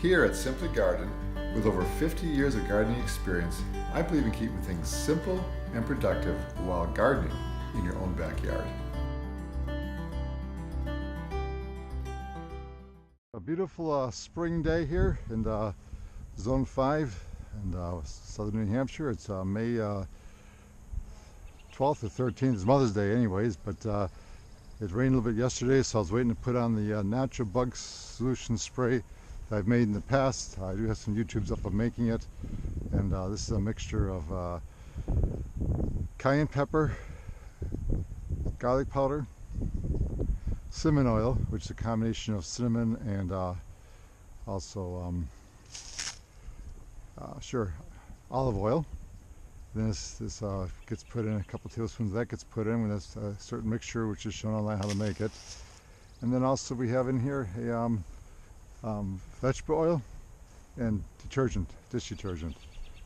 Here at Simply Garden, with over 50 years of gardening experience, I believe in keeping things simple and productive while gardening in your own backyard. A beautiful spring day here in Zone 5 in southern New Hampshire. It's May 12th or 13th. It's Mother's Day anyways, but it rained a little bit yesterday, so I was waiting to put on the natural bug solution spray that I've made in the past. I do have some YouTubes up of making it, and this is a mixture of cayenne pepper, garlic powder, cinnamon oil, which is a combination of cinnamon and also olive oil. Then this gets put in, a couple tablespoons of that gets put in when there's a certain mixture which is shown online how to make it. And then also we have in here a vegetable oil and detergent, dish detergent.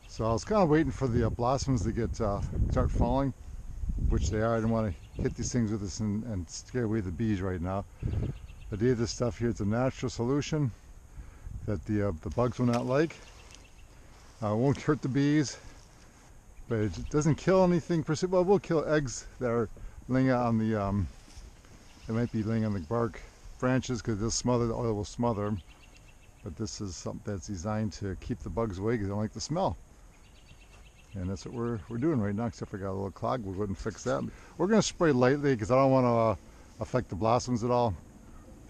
So I was kind of waiting for the blossoms to get start falling, which they are. I didn't want to hit these things with this and scare away the bees right now. The idea of this stuff here, it's a natural solution that the bugs will not like. It won't hurt the bees, but it doesn't kill anything per se. Well, it will kill eggs that are laying out on the, they might be laying on the bark branches because they'll smother, the oil will smother them. But this is something that's designed to keep the bugs away because they don't like the smell. And that's what we're doing right now, except for I got a little clog. We'll go ahead and fix that. We're going to spray lightly because I don't want to affect the blossoms at all.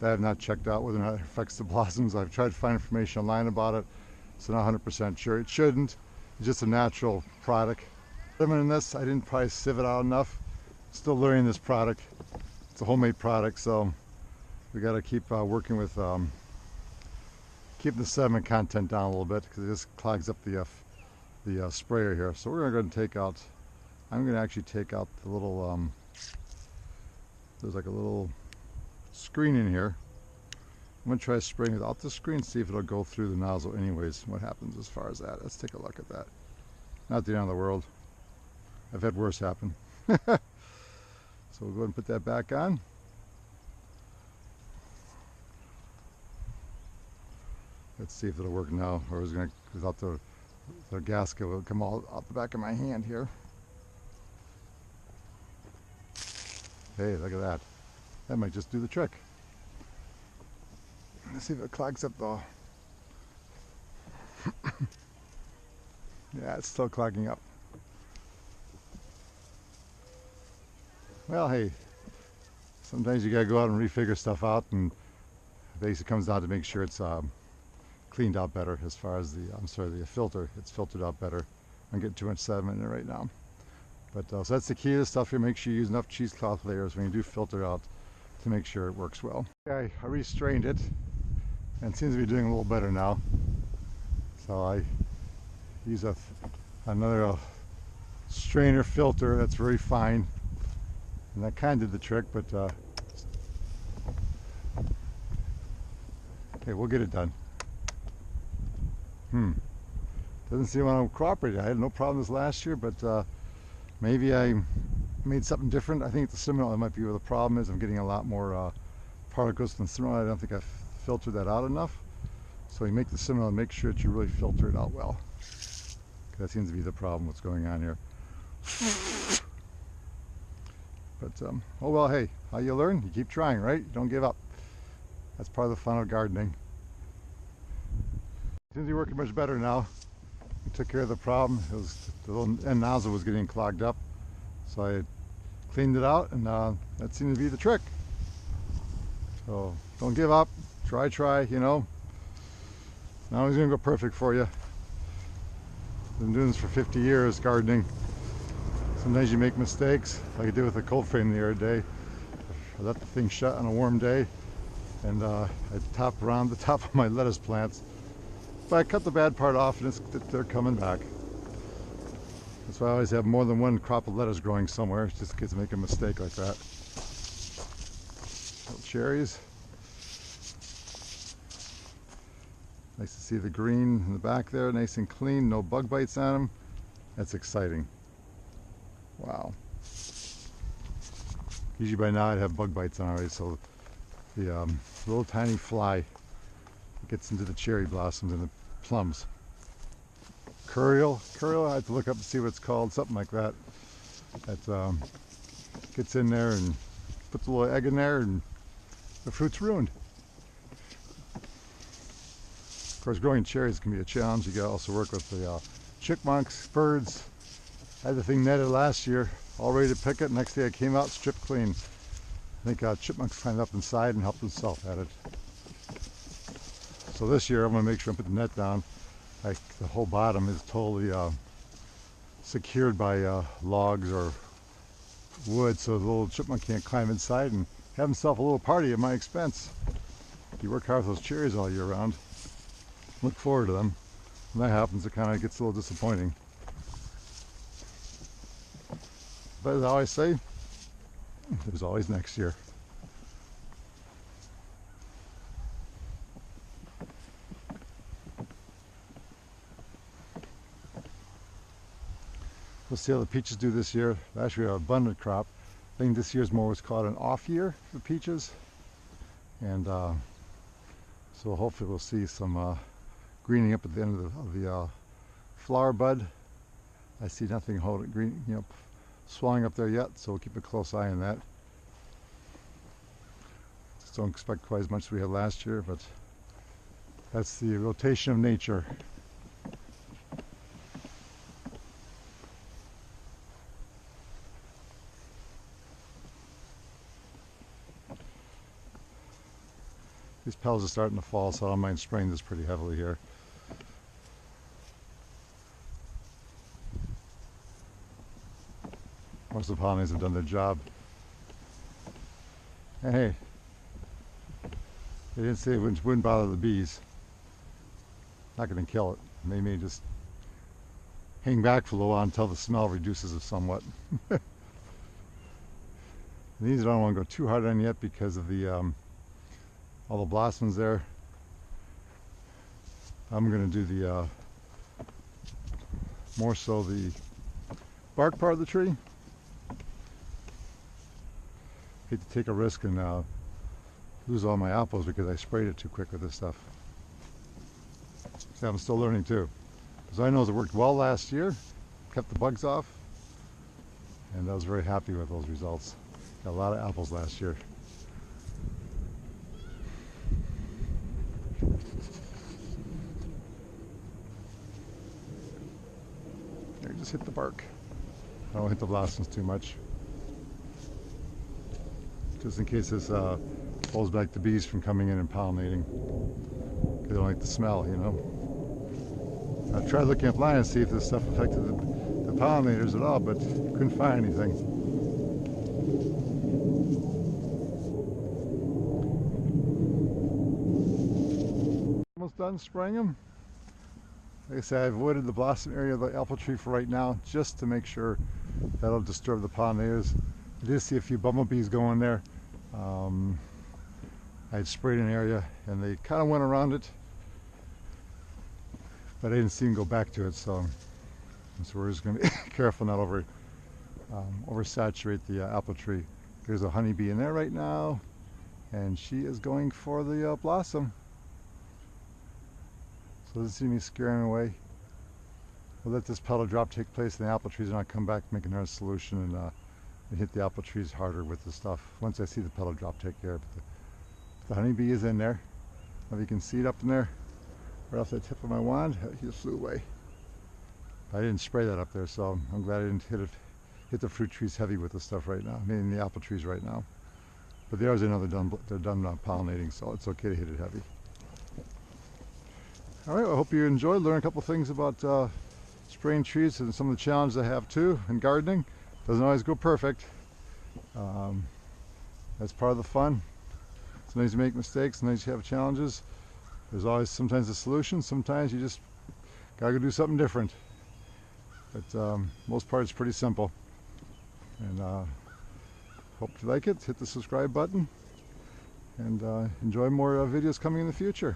I have not checked out whether or not it affects the blossoms. I've tried to find information online about it, so not 100% sure. It shouldn't. It's just a natural product. In this, I didn't probably sieve it out enough. Still learning this product. It's a homemade product, so we got to keep working with keeping the sediment content down a little bit because it just clogs up the sprayer here. So we're going to go ahead and take out, I'm going to actually take out the little, there's like a little screen in here. I'm going to try spraying it out the screen, see if it'll go through the nozzle anyways, what happens as far as that. Let's take a look at that. Not the end of the world. I've had worse happen. So we'll go ahead and put that back on. Let's see if it'll work now, or is it going to, without the gasket will come all out the back of my hand here. Hey, look at that. That might just do the trick. Let's see if it clogs up though. Yeah, it's still clogging up. Well, hey, sometimes you gotta go out and refigure stuff out, and basically comes down to make sure it's cleaned out better as far as the filter. It's filtered out better. I'm getting too much sediment in it right now. But so that's the key to this stuff here. Make sure you use enough cheesecloth layers when you do filter out to make sure it works well. Okay, I restrained it and it seems to be doing a little better now. So I use another strainer filter that's very fine, and that kind of did the trick, but okay, we'll get it done. Doesn't seem to want to cooperate. I had no problems last year, but maybe I made something different. I think the cinnamon oil might be where the problem is. I'm getting a lot more particles from the cinnamon oil. I don't think I've filtered that out enough. So you make the cinnamon oil, make sure that you really filter it out well. That seems to be the problem, what's going on here. But oh well, hey, how you learn? You keep trying, right? You don't give up. That's part of the fun of gardening. Seems to be working much better now. We took care of the problem. It was the little end nozzle was getting clogged up, so I cleaned it out, and that seemed to be the trick. So don't give up. Try. You know. Not always gonna go perfect for you. Been doing this for 50 years, gardening. Sometimes you make mistakes, like I did with the cold frame the other day. I left the thing shut on a warm day, and I topped around the top of my lettuce plants. But I cut the bad part off, and they're coming back. That's why I always have more than one crop of lettuce growing somewhere, just in case I make a mistake like that. Little cherries. Nice to see the green in the back there, nice and clean, no bug bites on them. That's exciting. Wow. Usually by now I'd have bug bites on already, so the little tiny fly gets into the cherry blossoms and the plums. Curial, I have to look up and see what it's called, something like that. That gets in there and puts a little egg in there and the fruit's ruined. Of course, growing cherries can be a challenge. You gotta also work with the chipmunks, birds. I had the thing netted last year, all ready to pick it. Next day I came out, stripped clean. I think chipmunks climbed up inside and helped themselves at it. So this year I'm gonna make sure I put the net down. The whole bottom is totally secured by logs or wood, so the little chipmunk can't climb inside and have himself a little party at my expense. You work hard with those cherries all year round. Look forward to them. When that happens, it kind of gets a little disappointing. But as I always say, there's always next year. We'll see how the peaches do this year. Actually, an abundant crop. I think this year's more what's called an off year for peaches. And so hopefully we'll see some greening up at the end of the flower bud. I see nothing holding green, swelling up there yet, so we'll keep a close eye on that. Just don't expect quite as much as we had last year, but that's the rotation of nature. These petals are starting to fall, so I don't mind spraying this pretty heavily here. Most of the pollinators have done their job. And hey, they didn't say it wouldn't bother the bees. Not going to kill it. They may just hang back for a little while until the smell reduces it somewhat. These I don't want to go too hard on yet because of the all the blossoms there. I'm going to do the more so the bark part of the tree. Hate to take a risk and lose all my apples because I sprayed it too quick with this stuff. See, I'm still learning too. Because I know it worked well last year, kept the bugs off, and I was very happy with those results. Got a lot of apples last year. There, just hit the bark. I don't hit the blossoms too much. Just in case this holds back the bees from coming in and pollinating. They don't like the smell, I tried looking online and see if this stuff affected the pollinators at all, but couldn't find anything. Almost done spraying them. Like I said, I've avoided the blossom area of the apple tree for right now, just to make sure that'll disturb the pollinators. I did see a few bumblebees go in there. I had sprayed an area and they kind of went around it, but I didn't see them go back to it, so we're just going to be careful not oversaturate the apple tree. There's a honeybee in there right now, and she is going for the blossom. So this is me scaring away. We'll let this petal drop take place, and the apple trees will not come back, make another solution, and hit the apple trees harder with the stuff. Once I see the petal drop take care, but the honeybee is in there. I don't know if you can see it up in there, right off the tip of my wand. He just flew away. I didn't spray that up there, so I'm glad I didn't hit the fruit trees heavy with the stuff right now. I mean the apple trees right now. But they always know they're done pollinating, so it's okay to hit it heavy. All right, well, I hope you enjoyed. Learn a couple things about spraying trees and some of the challenges I have too in gardening. Doesn't always go perfect. That's part of the fun. Sometimes you make mistakes, sometimes you have challenges. There's always sometimes a solution, sometimes you just gotta go do something different. But most part it's pretty simple. And hope you like it. Hit the subscribe button and enjoy more videos coming in the future.